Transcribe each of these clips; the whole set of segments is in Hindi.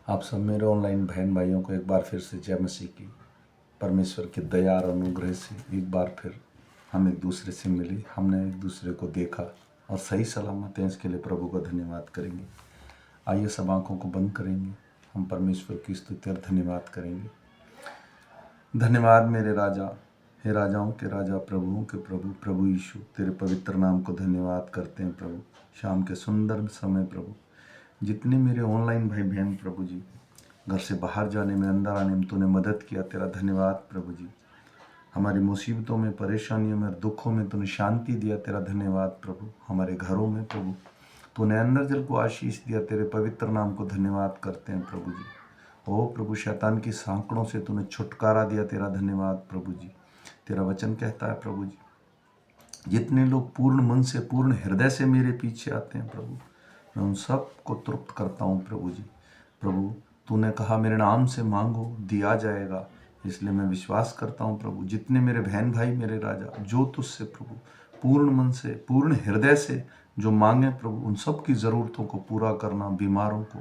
आप सब मेरे ऑनलाइन बहन भाइयों को एक बार फिर से जय मसीह की। परमेश्वर की दया और अनुग्रह से एक बार फिर हम एक दूसरे से मिले, हमने एक दूसरे को देखा और सही सलामत हैं, इसके लिए प्रभु का धन्यवाद करेंगे। आइए सब आंखों को बंद करेंगे, हम परमेश्वर की स्तुति और धन्यवाद करेंगे। धन्यवाद मेरे राजा, हे राजाओं के राजा, प्रभुओं के प्रभु, प्रभु यीशु, तेरे पवित्र नाम को धन्यवाद करते हैं प्रभु। शाम के सुंदर समय प्रभु, जितने मेरे ऑनलाइन भाई बहन प्रभु जी घर से बाहर जाने में, अंदर आने में तूने मदद किया, तेरा धन्यवाद प्रभु जी। हमारी मुसीबतों में, परेशानियों में, दुखों में तूने शांति दिया, तेरा धन्यवाद प्रभु। हमारे घरों में प्रभु तूने अंदर जल को आशीष दिया, तेरे पवित्र नाम को धन्यवाद करते हैं प्रभु जी। ओ प्रभु, शैतान की सांकड़ों से तूने छुटकारा दिया, तेरा धन्यवाद प्रभु जी। तेरा वचन कहता है प्रभु जी, जितने लोग पूर्ण मन से, पूर्ण हृदय से मेरे पीछे आते हैं प्रभु, मैं उन सब को तृप्त करता हूँ प्रभु जी। प्रभु, तूने कहा मेरे नाम से मांगो दिया जाएगा, इसलिए मैं विश्वास करता हूँ प्रभु। जितने मेरे बहन भाई मेरे राजा जो तुझसे प्रभु पूर्ण मन से, पूर्ण हृदय से जो मांगे प्रभु, उन सब की ज़रूरतों को पूरा करना। बीमारों को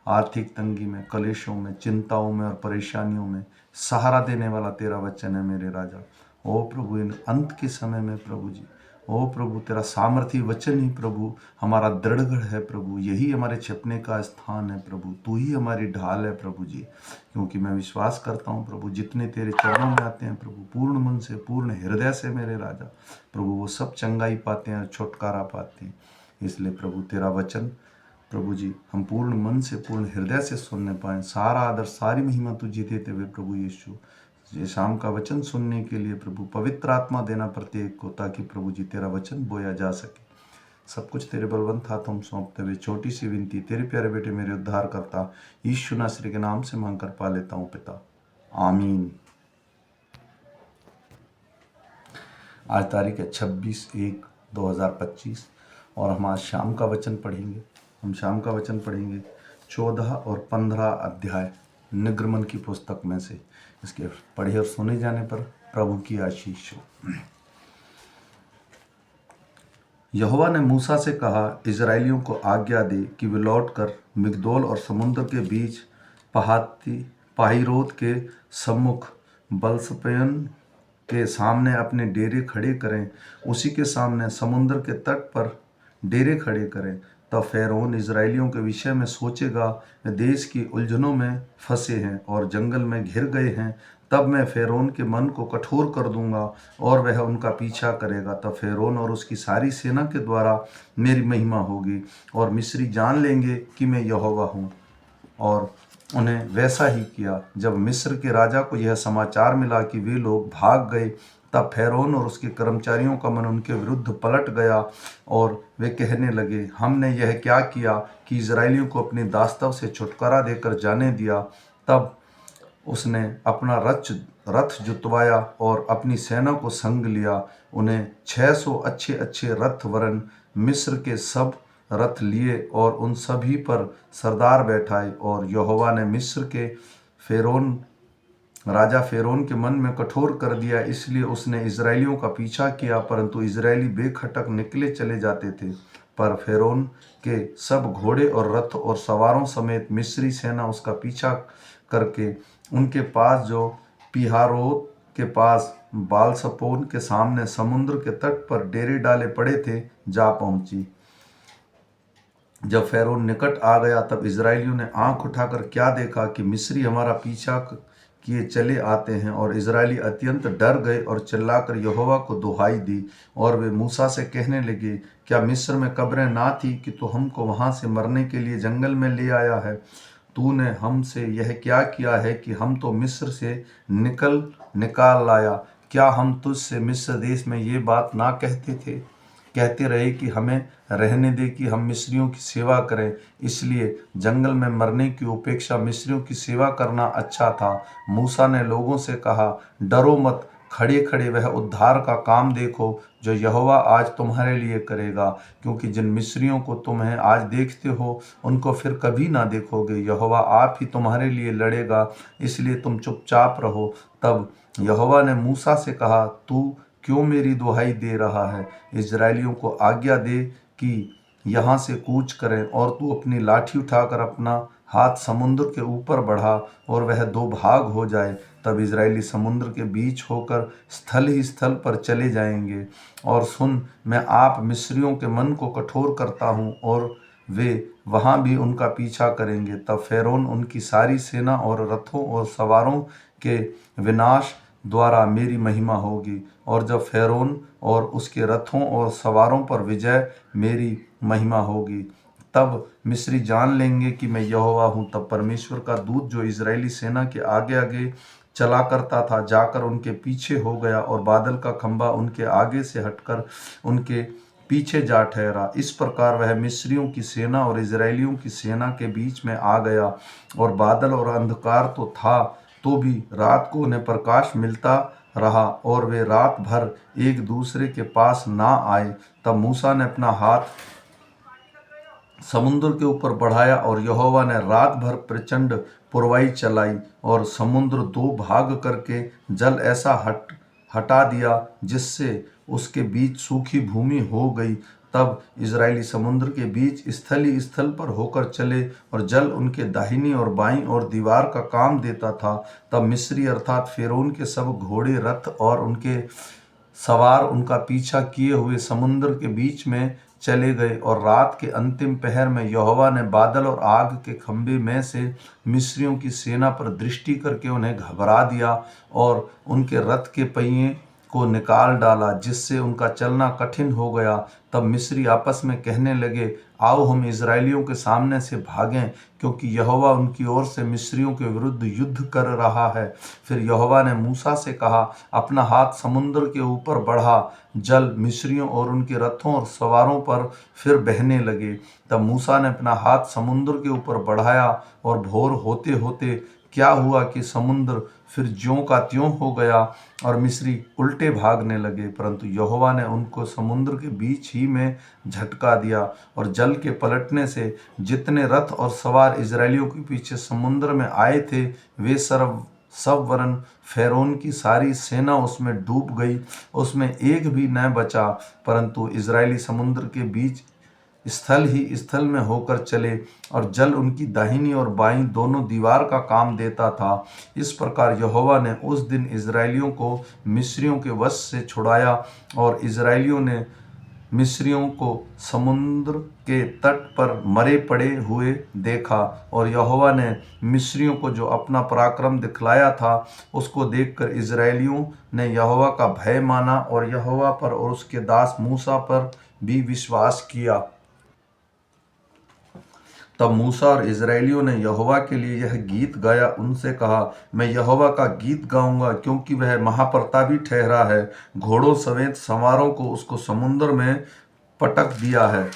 आर्थिक तंगी में, कलेशों में, चिंताओं में और परेशानियों में सहारा देने वाला तेरा वचन है मेरे राजा। ओ प्रभु, इन अंत के समय में प्रभु जी, ओ प्रभु, तेरा सामर्थी वचन ही प्रभु हमारा दृढ़गढ़ है प्रभु, यही हमारे छिपने का स्थान है प्रभु, तू ही हमारी ढाल है प्रभु जी। क्योंकि मैं विश्वास करता हूँ प्रभु, जितने तेरे चरणों में आते हैं प्रभु पूर्ण मन से, पूर्ण हृदय से मेरे राजा प्रभु, वो सब चंगाई पाते हैं, छुटकारा पाते हैं। इसलिए प्रभु तेरा वचन प्रभु जी हम पूर्ण मन से, पूर्ण हृदय से सुनने पाएँ। सारा आदर, सारी महिमा तुझे देते हुए प्रभु यीशु, ये शाम का वचन सुनने के लिए प्रभु पवित्र आत्मा देना प्रत्येक को, ताकि प्रभु जी तेरा वचन बोया जा सके। सब कुछ तेरे बलवंत हाथों में सौंपते हुए छोटी सी विनती तेरे प्यारे बेटे मेरे उद्धार करता यीशु नासरी के नाम से मांग कर पा लेता हूँ पिता, आमीन। आज तारीख है 26/1/2025 और हम आज शाम का वचन पढ़ेंगे। हम शाम का वचन पढ़ेंगे 14 और 15 अध्याय निर्गमन की पुस्तक में से। इसके पढ़े और सुने जाने पर प्रभु की आशीष हो। यहोवा ने मूसा से कहा, इजराइलियों को आज्ञा दे कि वे लौटकर मिग्दोल और समुद्र के बीच पाहिरोत के सम्मुख बलसपेन के सामने अपने डेरे खड़े करें। उसी के सामने समुद्र के तट पर डेरे खड़े करें। तब फ़िरौन इजराइलियों के विषय में सोचेगा, वे देश की उलझनों में फंसे हैं और जंगल में घिर गए हैं। तब मैं फ़िरौन के मन को कठोर कर दूंगा और वह उनका पीछा करेगा। तब फ़िरौन और उसकी सारी सेना के द्वारा मेरी महिमा होगी और मिस्री जान लेंगे कि मैं यहोवा हूँ। और उन्हें वैसा ही किया। जब मिस्र के राजा को यह समाचार मिला कि वे लोग भाग गए, तब फ़िरौन और उसके कर्मचारियों का मन उनके विरुद्ध पलट गया और वे कहने लगे, हमने यह क्या किया कि इजराइलियों को अपने दास्तव से छुटकारा देकर जाने दिया। तब उसने अपना रथ जुतवाया और अपनी सेना को संग लिया। उन्हें 600 अच्छे अच्छे रथ वरन मिस्र के सब रथ लिए और उन सभी पर सरदार बैठाए। और यहोवा ने मिस्र के राजा फ़िरौन के मन में कठोर कर दिया, इसलिए उसने इजराइलियों का पीछा किया, परंतु इजराइली बेखटक निकले चले जाते थे। पर फ़िरौन के सब घोड़े और रथ और सवारों समेत मिस्री सेना उसका पीछा करके उनके पास जो पिहारोत के पास बालसपोन के सामने समुद्र के तट पर डेरे डाले पड़े थे जा पहुंची। जब फ़िरौन निकट आ गया, तब इजराइलियों ने आंख उठाकर क्या देखा कि मिस्री हमारा पीछा किए चले आते हैं। और इजराइली अत्यंत डर गए और चिल्लाकर यहोवा को दुहाई दी। और वे मूसा से कहने लगे, क्या मिस्र में कब्रें ना थी कि तू हमको वहां से मरने के लिए जंगल में ले आया है? तूने हमसे यह क्या किया है कि हम तो मिस्र से निकाल लाया? क्या हम तुझसे मिस्र देश में ये बात ना कहते रहे कि हमें रहने दे कि हम मिस्रियों की सेवा करें? इसलिए जंगल में मरने की अपेक्षा मिस्रियों की सेवा करना अच्छा था। मूसा ने लोगों से कहा, डरो मत, खड़े खड़े वह उद्धार का काम देखो जो यहोवा आज तुम्हारे लिए करेगा। क्योंकि जिन मिस्रियों को तुम्हें आज देखते हो उनको फिर कभी ना देखोगे। यहोवा आप ही तुम्हारे लिए लड़ेगा, इसलिए तुम चुपचाप रहो। तब यहोवा ने मूसा से कहा, तू क्यों मेरी दुहाई दे रहा है? इजराइलियों को आज्ञा दे कि यहाँ से कूच करें और तू अपनी लाठी उठाकर अपना हाथ समुद्र के ऊपर बढ़ा और वह दो भाग हो जाए, तब इजरायली समुद्र के बीच होकर स्थल ही स्थल पर चले जाएंगे। और सुन, मैं आप मिस्रियों के मन को कठोर करता हूँ और वे वहाँ भी उनका पीछा करेंगे। तब फ़िरौन, उनकी सारी सेना और रथों और सवारों के विनाश द्वारा मेरी महिमा होगी। और जब फ़िरौन और उसके रथों और सवारों पर विजय मेरी महिमा होगी, तब मिस्री जान लेंगे कि मैं यहोवा हूँ। तब परमेश्वर का दूत जो इजरायली सेना के आगे आगे चला करता था, जाकर उनके पीछे हो गया, और बादल का खंभा उनके आगे से हटकर उनके पीछे जा ठहरा। इस प्रकार वह मिस्रियों की सेना और इजरायलियों की सेना के बीच में आ गया। और बादल और अंधकार तो था, तो भी रात को उन्हें प्रकाश मिलता रहा, और वे रात भर एक दूसरे के पास ना आए। तब मूसा ने अपना हाथ समुद्र के ऊपर बढ़ाया, और यहोवा ने रात भर प्रचंड पुरवाई चलाई, और समुद्र दो भाग करके जल ऐसा हटा दिया जिससे उसके बीच सूखी भूमि हो गई। तब इजरायली समुद्र के बीच स्थल ही स्थल पर होकर चले, और जल उनके दाहिनी और बाईं और दीवार का काम देता था। तब मिस्री अर्थात फ़िरौन के सब घोड़े, रथ और उनके सवार उनका पीछा किए हुए समुद्र के बीच में चले गए। और रात के अंतिम पहर में यहोवा ने बादल और आग के खंभे में से मिस्रियों की सेना पर दृष्टि करके उन्हें घबरा दिया, और उनके रथ के पहिए को निकाल डाला, जिससे उनका चलना कठिन हो गया। तब मिस्री आपस में कहने लगे, आओ हम इजरायलियों के सामने से भागें, क्योंकि यहोवा उनकी ओर से मिस्रियों के विरुद्ध युद्ध कर रहा है। फिर यहोवा ने मूसा से कहा, अपना हाथ समुद्र के ऊपर बढ़ा। जल मिस्रियों और उनके रथों और सवारों पर फिर बहने लगे। तब मूसा ने अपना हाथ समुद्र के ऊपर बढ़ाया, और भोर होते होते क्या हुआ कि समुद्र फिर ज्यों का त्यों हो गया, और मिस्री उल्टे भागने लगे। परंतु यहोवा ने उनको समुद्र के बीच ही में झटका दिया, और जल के पलटने से जितने रथ और सवार इजरायलियों के पीछे समुद्र में आए थे, वे सब वरन फ़िरौन की सारी सेना उसमें डूब गई, उसमें एक भी न बचा। परंतु इजरायली समुद्र के बीच स्थल ही स्थल में होकर चले, और जल उनकी दाहिनी और बाईं दोनों दीवार का काम देता था। इस प्रकार यहोवा ने उस दिन इजरायलियों को मिस्रियों के वश से छुड़ाया, और इजरायलियों ने मिस्रियों को समुद्र के तट पर मरे पड़े हुए देखा। और यहोवा ने मिस्रियों को जो अपना पराक्रम दिखलाया था, उसको देखकर इजरायलियों ने यहोवा का भय माना, और यहोवा पर और उसके दास मूसा पर भी विश्वास किया। तब मूसा और इजरायलियों ने यहोवा के लिए यह गीत गाया, उनसे कहा, मैं यहोवा का गीत गाऊंगा, क्योंकि वह महाप्रतापी ठहरा है। घोड़ों समेत सवारों को उसको समुद्र में पटक दिया है।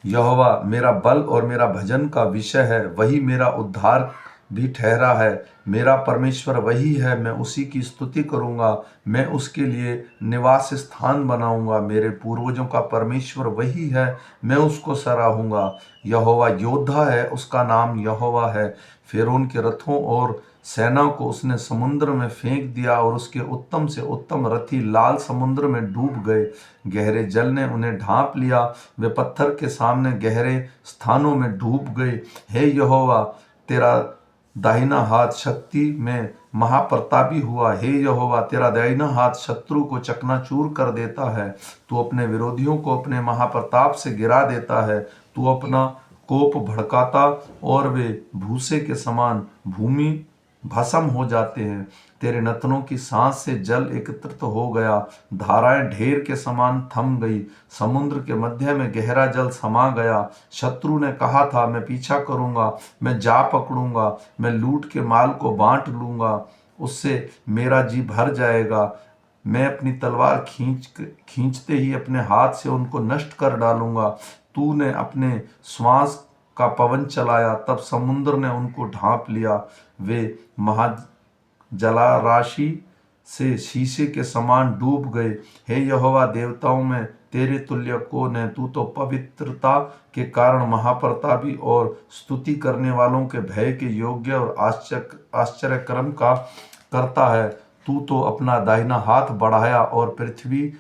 यहोवा मेरा बल और मेरा भजन का विषय है, वही मेरा उद्धार भी ठहरा है। मेरा परमेश्वर वही है, मैं उसी की स्तुति करूंगा। मैं उसके लिए निवास स्थान बनाऊंगा। मेरे पूर्वजों का परमेश्वर वही है, मैं उसको सराहूंगा। यहोवा योद्धा है, उसका नाम यहोवा है। फ़िरौन के रथों और सेना को उसने समुद्र में फेंक दिया, और उसके उत्तम से उत्तम रथी लाल समुद्र में डूब गए। गहरे जल ने उन्हें ढांप लिया, वे पत्थर के सामने गहरे स्थानों में डूब गए। हे यहोवा, तेरा दाहिना हाथ शक्ति में महाप्रतापी हुआ। हे यहोवा, तेरा दाहिना हाथ शत्रु को चकनाचूर कर देता है। तू अपने विरोधियों को अपने महाप्रताप से गिरा देता है। तू अपना कोप भड़काता, और वे भूसे के समान भूमि भस्म हो जाते हैं। तेरे नतनों की सांस से जल एकत्रित हो गया, धाराएं ढेर के समान थम गई। समुद्र के मध्य में गहरा जल समा गया। शत्रु ने कहा था, मैं पीछा करूंगा, मैं जा पकड़ूंगा, मैं लूट के माल को बांट लूंगा, उससे मेरा जी भर जाएगा। मैं अपनी तलवार खींचते ही अपने हाथ से उनको नष्ट कर डालूंगा। तूने अपने श्वास का पवन चलाया, तब समुद्र ने उनको ढांप लिया। वे महाजलाराशि से शीशे के समान डूब गए। हे यहोवा, देवताओं में तेरे तुल्य कौन है? तू तो पवित्रता के कारण महाप्रतापी और स्तुति करने वालों के भय के योग्य और आश्चर्यक्रम का करता है। तू तो अपना दाहिना हाथ बढ़ाया, और पृथ्वी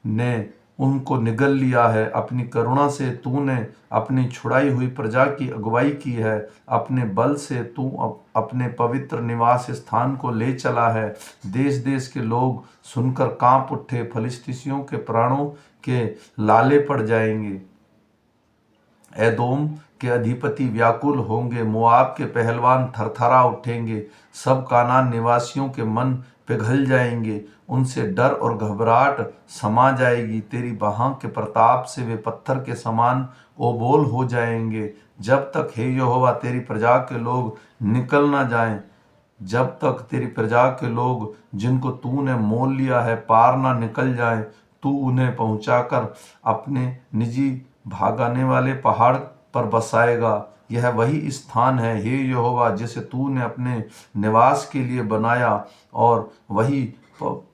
ने उनको निगल लिया है। अपनी करुणा से तूने अपनी छुड़ाई हुई प्रजा की अगुवाई की है। अपने बल से तू अपने पवित्र निवास स्थान को ले चला है। देश देश के लोग सुनकर कांप उठे, फलिस्तीसियों के प्राणों के लाले पड़ जाएंगे। एदोम के अधिपति व्याकुल होंगे, मोआब के पहलवान थरथरा उठेंगे, सब कानान निवासियों के मन पिघल जाएंगे, उनसे डर और घबराहट समा जाएगी। तेरी बाहों के प्रताप से वे पत्थर के समान ओबोल हो जाएंगे। जब तक हे यहोवा तेरी प्रजा के लोग निकल ना जाएं, जब तक तेरी प्रजा के लोग जिनको तूने मोल लिया है पार ना निकल जाएं, तू उन्हें पहुंचाकर अपने निजी भागाने वाले पहाड़ पर बसाएगा। यह वही स्थान है हे यहोवा जिसे तूने अपने निवास के लिए बनाया, और वही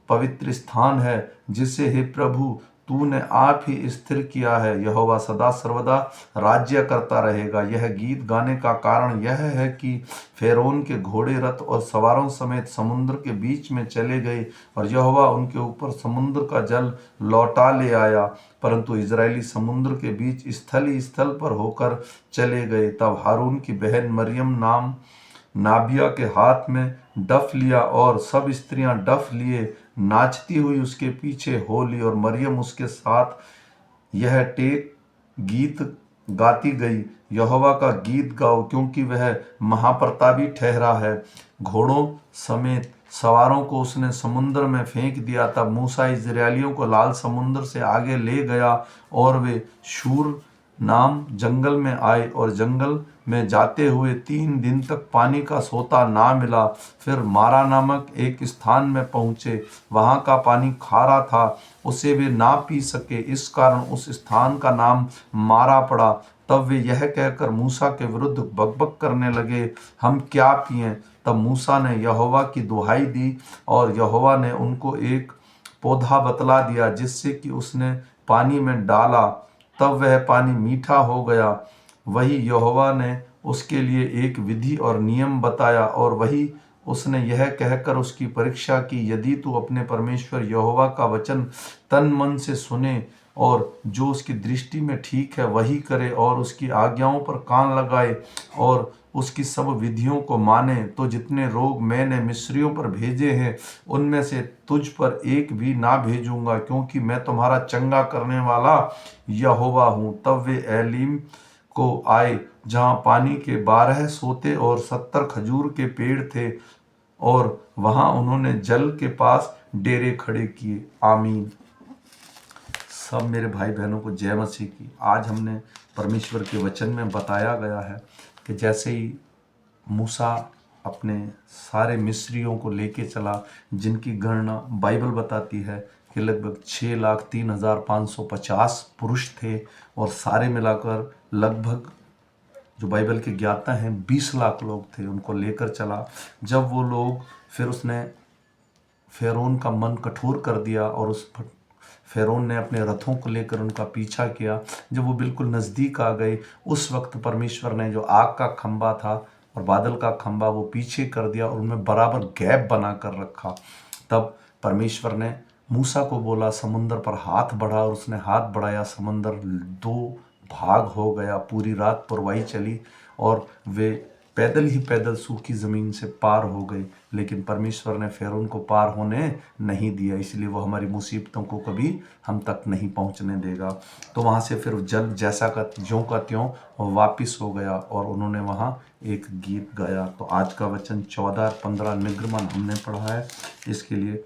पवित्र स्थान है जिसे हे प्रभु तूने आप ही स्थिर किया है। यहोवा सदा सर्वदा राज्य करता रहेगा। यह गीत गाने का कारण यह है कि फेरोन के घोड़े, रथ और सवारों समेत समुद्र के बीच में चले गए, और यहोवा उनके ऊपर समुद्र का जल लौटा ले आया, परंतु इजरायली समुद्र के बीच स्थल ही स्थल पर होकर चले गए। तब हारून की बहन मरियम नाम नाबिया के हाथ में डफ लिया, और सब स्त्रियां डफ लिए नाचती हुई उसके पीछे हो ली, और मरियम उसके साथ यह टेक गीत गाती गई, यहोवा का गीत गाओ क्योंकि वह महाप्रतापी ठहरा है। घोड़ों समेत सवारों को उसने समुद्र में फेंक दिया। तब मूसा इजरायलियों को लाल समुद्र से आगे ले गया, और वे शूर नाम जंगल में आए, और जंगल में जाते हुए 3 दिन तक पानी का सोता ना मिला। फिर मारा नामक एक स्थान में पहुंचे, वहां का पानी खारा था, उसे वे ना पी सके, इस कारण उस स्थान का नाम मारा पड़ा। तब वे यह कहकर मूसा के विरुद्ध बकबक करने लगे, हम क्या पिएं? तब मूसा ने यहोवा की दुहाई दी, और यहोवा ने उनको एक पौधा बतला दिया जिससे कि उसने पानी में डाला, तब वह पानी मीठा हो गया। वही यहोवा ने उसके लिए एक विधि और नियम बताया, और वही उसने यह कहकर उसकी परीक्षा की, यदि तू अपने परमेश्वर यहोवा का वचन तन मन से सुने और जो उसकी दृष्टि में ठीक है वही करे, और उसकी आज्ञाओं पर कान लगाए और उसकी सब विधियों को माने, तो जितने रोग मैंने मिस्रियों पर भेजे हैं उनमें से तुझ पर एक भी ना भेजूंगा, क्योंकि मैं तुम्हारा चंगा करने वाला यहोवा हूँ। तब वे एलीम को आए, जहाँ पानी के 12 सोते और 70 खजूर के पेड़ थे, और वहां उन्होंने जल के पास डेरे खड़े किए। आमीन। सब मेरे भाई बहनों को जय मसीह की। आज हमने परमेश्वर के वचन में बताया गया है कि जैसे ही मूसा अपने सारे मिस्रियों को लेके चला, जिनकी गणना बाइबल बताती है कि लगभग 6,03,550 पुरुष थे, और सारे मिलाकर लगभग जो बाइबल के ज्ञाता हैं 20 लाख लोग थे, उनको लेकर चला। जब वो लोग, फिर उसने फेरोन का मन कठोर कर दिया, और उस फेरोन ने अपने रथों को लेकर उनका पीछा किया। जब वो बिल्कुल नज़दीक आ गए, उस वक्त परमेश्वर ने जो आग का खंबा था और बादल का खंबा वो पीछे कर दिया, और उनमें बराबर गैप बना कर रखा। तब परमेश्वर ने मूसा को बोला, समुंदर पर हाथ बढ़ा, और उसने हाथ बढ़ाया, समंदर 2 भाग हो गया। पूरी रात पुरवाई चली, और वे पैदल ही पैदल सूखी ज़मीन से पार हो गए, लेकिन परमेश्वर ने फेरोन को पार होने नहीं दिया, इसलिए वो हमारी मुसीबतों को कभी हम तक नहीं पहुंचने देगा। तो वहाँ से फिर जल जैसा का ज्यों का त्यों वापिस हो गया, और उन्होंने वहाँ एक गीत गाया। तो आज का वचन 14 और 15 निर्गमन हमने पढ़ा है इसके लिए।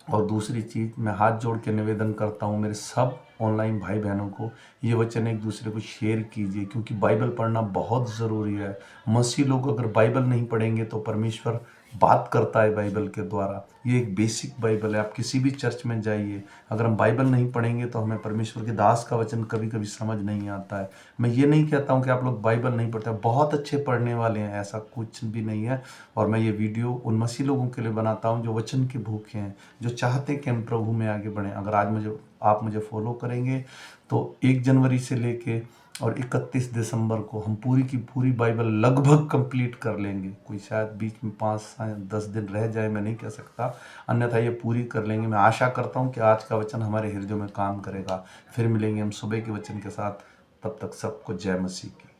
और दूसरी चीज़, मैं हाथ जोड़ के निवेदन करता हूँ मेरे सब ऑनलाइन भाई बहनों को, ये वचन एक दूसरे को शेयर कीजिए, क्योंकि बाइबल पढ़ना बहुत ज़रूरी है। मसीह लोग अगर बाइबल नहीं पढ़ेंगे तो परमेश्वर बात करता है बाइबल के द्वारा। ये एक बेसिक बाइबल है। आप किसी भी चर्च में जाइए, अगर हम बाइबल नहीं पढ़ेंगे तो हमें परमेश्वर के दास का वचन कभी कभी समझ नहीं आता है। मैं ये नहीं कहता हूँ कि आप लोग बाइबल नहीं पढ़ते, बहुत अच्छे पढ़ने वाले हैं, ऐसा कुछ भी नहीं है। और मैं ये वीडियो उन मसीह लोगों के लिए बनाता हूँ जो वचन के भूखे हैं, जो चाहते हैं कि हम प्रभु में आगे बढ़ें। अगर आज आप मुझे फॉलो करेंगे तो 1 जनवरी से लेके और 31 दिसंबर को हम पूरी की पूरी बाइबल लगभग कंप्लीट कर लेंगे। कोई शायद बीच में 5-10 दिन रह जाए, मैं नहीं कह सकता, अन्यथा ये पूरी कर लेंगे। मैं आशा करता हूँ कि आज का वचन हमारे हृदयों में काम करेगा। फिर मिलेंगे हम सुबह के वचन के साथ। तब तक सबको जय मसीह की।